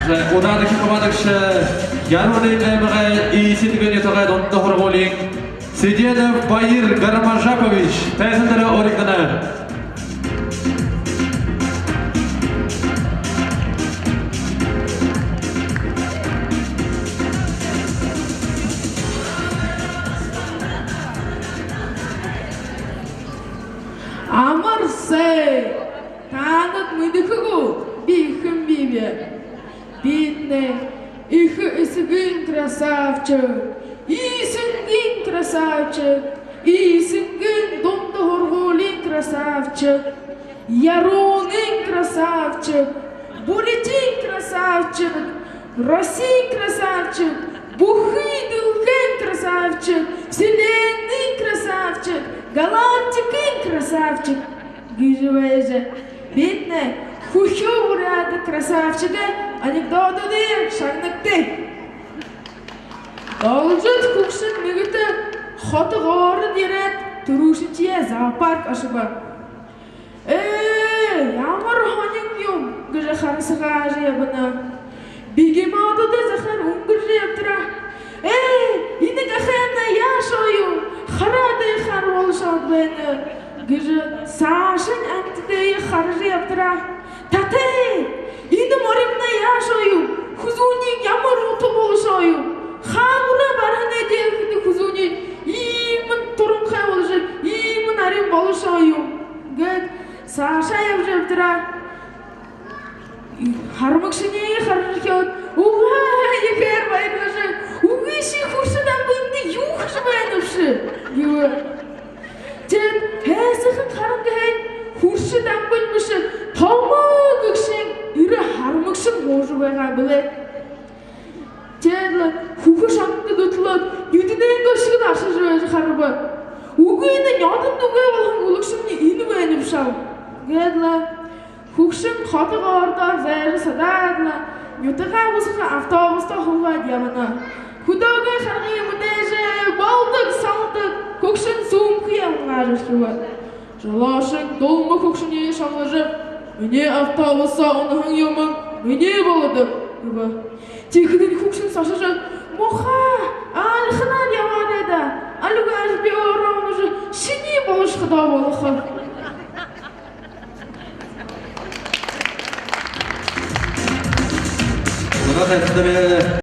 Унаадагч командагч Ярманы аймагы ийсидгэн ятагай дондо хорголин Сиденов Баир Гармажапович тайсандары оригдана. Амарсей, танат мыдыхыгу, бихым бибе. Бедный, их исыгын красавчик, исыгын красавчик, исыгын дондо хорголин красавчик, Яронын красавчик, Булетин красавчик, Россия красавчик, Бухый-дылкин красавчик, Вселенный красавчик, Галактикин красавчик. Гюжевая же, бедная, хухё уряда красавчика, анекдоты дыр, шагныкты. Должет хукшин мигыты, хоты горы дерет, турушичия зоопарк ашыба. Ямар ханин юм, гыжа харысыға жебіна. Бегемаду да захар унгыр жептіра. Ині гахайна яшою, харадай хар олшад бәні. Гыжа сашын әмтідей хар жептіра. Тате, ині моримна яшою, хузуни ямар ұты болшою. Хаура бархане дейхіні хузуни, имін тұрын қай олжы, имін арим болшою. Гыд, Саша жептіра. Хармыкшыне харжыхет, уга екер байбыжы, угиши хуршыдан бынды юхшы байнывшы. Юы. Жен, хэсіхін харымгейн хуршыдан бынмышы, тамы гүкшен, үрі хармыкшын можу байға білет. Жен, хуғы шаңды дұтылыд, юдинен көшігін ашы жөйжі харыбы. Угыйны ядын дугай болған ұлықшымны ині байнывшау. Гедла. Хукшин хатык орда зайры сададла, нютыга бусыха автобуста хуга дьявана. Худога харги мудеже, балдык салдык, хукшин сумкия унгажышкива. Жалашык долма хукшине шалажып, мне автобуса онхын юмын, мне болыды. Тихидин хукшин сашажып, моха, алхына дьяван